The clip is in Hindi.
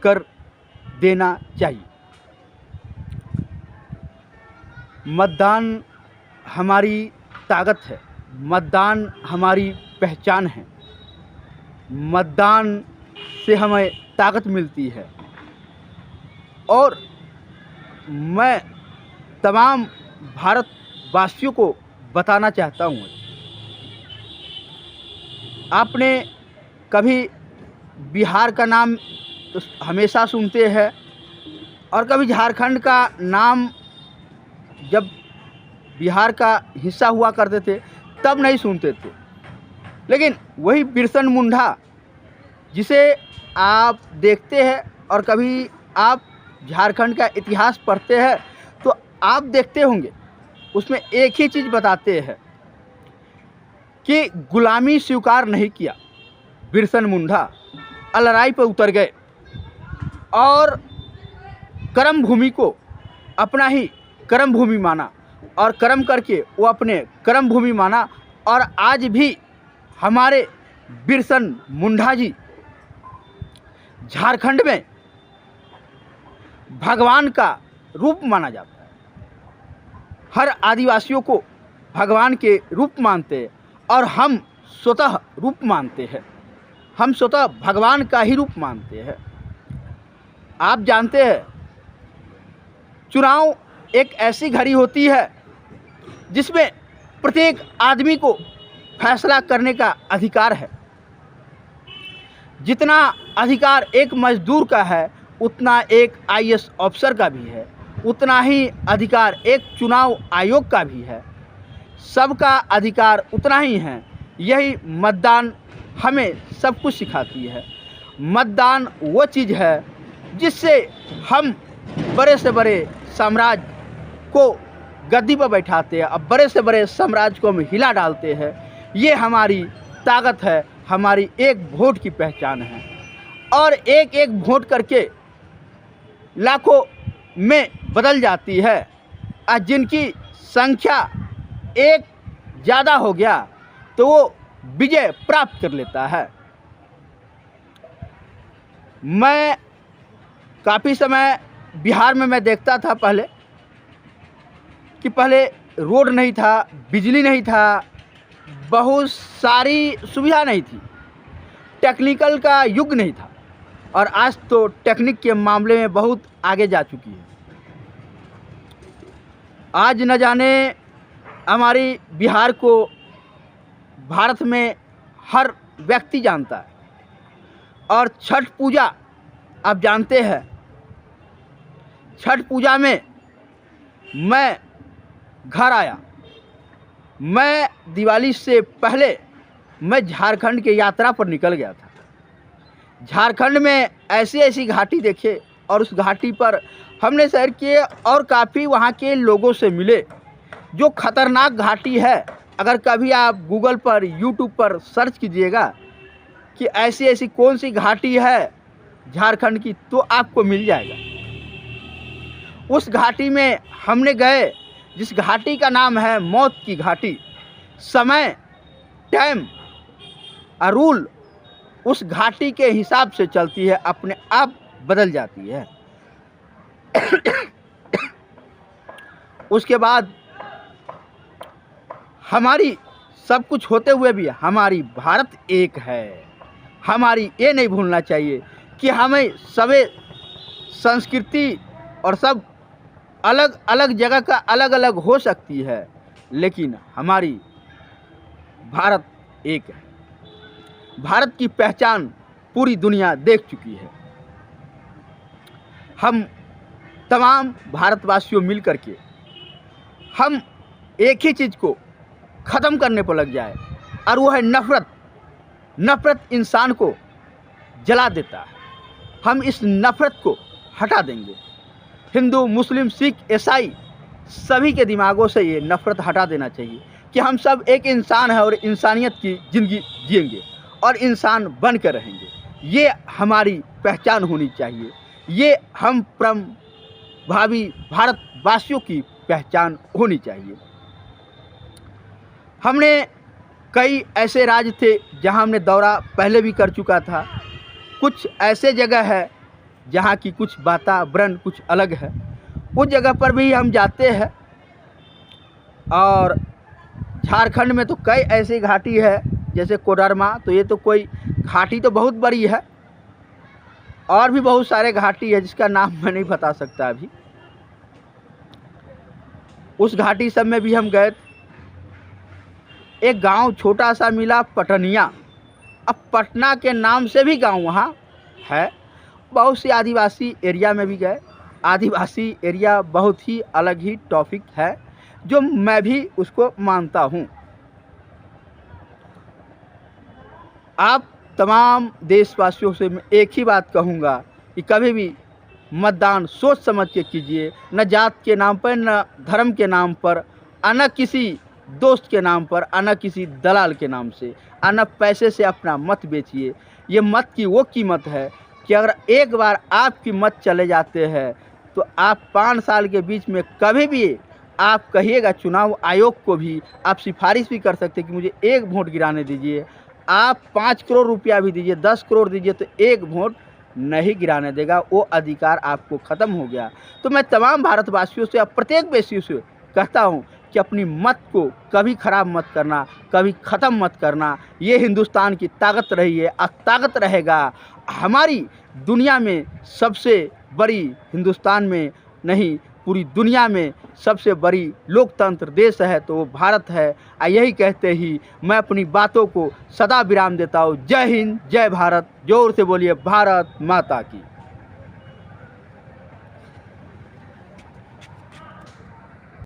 कर देना चाहिए। मतदान हमारी ताकत है, मतदान हमारी पहचान है, मतदान से हमें ताकत मिलती है। और मैं तमाम भारतवासियों को बताना चाहता हूँ, आपने कभी बिहार का नाम तो हमेशा सुनते हैं और कभी झारखंड का नाम जब बिहार का हिस्सा हुआ करते थे तब नहीं सुनते थे। लेकिन वही बिरसन मुंडा जिसे आप देखते हैं और कभी आप झारखंड का इतिहास पढ़ते हैं तो आप देखते होंगे उसमें एक ही चीज़ बताते हैं कि गुलामी स्वीकार नहीं किया। बिरसन मुंडा लड़ाई पर उतर गए और कर्म भूमि को अपना ही कर्म भूमि माना और कर्म करके वो अपने कर्म भूमि माना। और आज भी हमारे बिरसन मुंडा जी झारखंड में भगवान का रूप माना जाता है। हर आदिवासियों को भगवान के रूप मानते हैं और हम स्वतः रूप मानते हैं, हम स्वतः भगवान का ही रूप मानते हैं। आप जानते हैं चुनाव एक ऐसी घड़ी होती है जिसमें प्रत्येक आदमी को फैसला करने का अधिकार है। जितना अधिकार एक मजदूर का है उतना एक आईएएस अफसर का भी है, उतना ही अधिकार एक चुनाव आयोग का भी है। सबका अधिकार उतना ही है। यही मतदान हमें सब कुछ सिखाती है। मतदान वो चीज़ है जिससे हम बड़े से बड़े साम्राज्य को गद्दी पर बैठाते हैं, अब बड़े से बड़े साम्राज्य को हम हिला डालते हैं। ये हमारी ताकत है, हमारी एक वोट की पहचान है। और एक एक वोट करके लाखों में बदल जाती है। और जिनकी संख्या एक ज़्यादा हो गया तो वो विजय प्राप्त कर लेता है। मैं काफ़ी समय बिहार में मैं देखता था पहले कि पहले रोड नहीं था, बिजली नहीं था, बहुत सारी सुविधा नहीं थी, टेक्निकल का युग नहीं था। और आज तो टेक्निक के मामले में बहुत आगे जा चुकी है। आज न जाने हमारी बिहार को भारत में हर व्यक्ति जानता है। और छठ पूजा आप जानते हैं, छठ पूजा में मैं घर आया, मैं दिवाली से पहले मैं झारखंड के यात्रा पर निकल गया था। झारखंड में ऐसी ऐसी घाटी देखे और उस घाटी पर हमने सैर किए और काफ़ी वहाँ के लोगों से मिले। जो खतरनाक घाटी है, अगर कभी आप गूगल पर यूट्यूब पर सर्च कीजिएगा कि ऐसी ऐसी कौन सी घाटी है झारखंड की, तो आपको मिल जाएगा। उस घाटी में हमने गए जिस घाटी का नाम है मौत की घाटी। समय, टाइम और रूल उस घाटी के हिसाब से चलती है, अपने आप बदल जाती है। उसके बाद हमारी सब कुछ होते हुए भी हमारी भारत एक है। हमारी ये नहीं भूलना चाहिए कि हमें सभी संस्कृति और सब अलग अलग जगह का अलग अलग हो सकती है, लेकिन हमारी भारत एक है। भारत की पहचान पूरी दुनिया देख चुकी है। हम तमाम भारतवासियों मिल कर के हम एक ही चीज़ को ख़त्म करने पर लग जाए और वो है नफ़रत। नफ़रत इंसान को जला देता है। हम इस नफ़रत को हटा देंगे। हिंदू, मुस्लिम, सिख, ईसाई सभी के दिमागों से ये नफ़रत हटा देना चाहिए कि हम सब एक इंसान हैं और इंसानियत की ज़िंदगी जिएंगे और इंसान बन कर रहेंगे। ये हमारी पहचान होनी चाहिए। ये हम भावी भारतवासियों की पहचान होनी चाहिए। हमने कई ऐसे राज्य थे जहां हमने दौरा पहले भी कर चुका था। कुछ ऐसे जगह है जहाँ की कुछ वातावरण कुछ अलग है, उस जगह पर भी हम जाते हैं। और झारखंड में तो कई ऐसी घाटी है, जैसे कोडरमा, तो ये तो कोई घाटी तो बहुत बड़ी है, और भी बहुत सारे घाटी है जिसका नाम मैं नहीं बता सकता अभी। उस घाटी सब में भी हम गए। एक गांव छोटा सा मिला, पटनिया। अब पटना के नाम से भी गांव वहाँ है। बहुत सी आदिवासी एरिया में भी गए। आदिवासी एरिया बहुत ही अलग ही टॉपिक है, जो मैं भी उसको मानता हूँ। आप तमाम देशवासियों से मैं एक ही बात कहूँगा कि कभी भी मतदान सोच समझ के कीजिए, न जात के नाम पर, न धर्म के नाम पर, न किसी दोस्त के नाम पर, न किसी दलाल के नाम से, न पैसे से अपना मत बेचिए। ये मत की वो कीमत है कि अगर एक बार आपकी मत चले जाते हैं तो आप 5 साल के बीच में कभी भी आप कहिएगा, चुनाव आयोग को भी आप सिफारिश भी कर सकते हैं कि मुझे 1 वोट गिराने दीजिए। आप 5 करोड़ रुपया भी दीजिए, 10 करोड़ दीजिए, तो 1 वोट नहीं गिराने देगा। वो अधिकार आपको ख़त्म हो गया। तो मैं तमाम भारतवासियों से, प्रत्येक व्यक्ति से कहता हूँ कि अपनी मत को कभी ख़राब मत करना, कभी ख़त्म मत करना। ये हिंदुस्तान की ताकत रही है, अब ताकत रहेगा। हमारी दुनिया में सबसे बड़ी, हिंदुस्तान में नहीं पूरी दुनिया में सबसे बड़ी लोकतंत्र देश है तो वो भारत है। यही कहते ही मैं अपनी बातों को सदा विराम देता हूँ। जय हिंद, जय भारत। जोर से बोलिए, भारत माता की।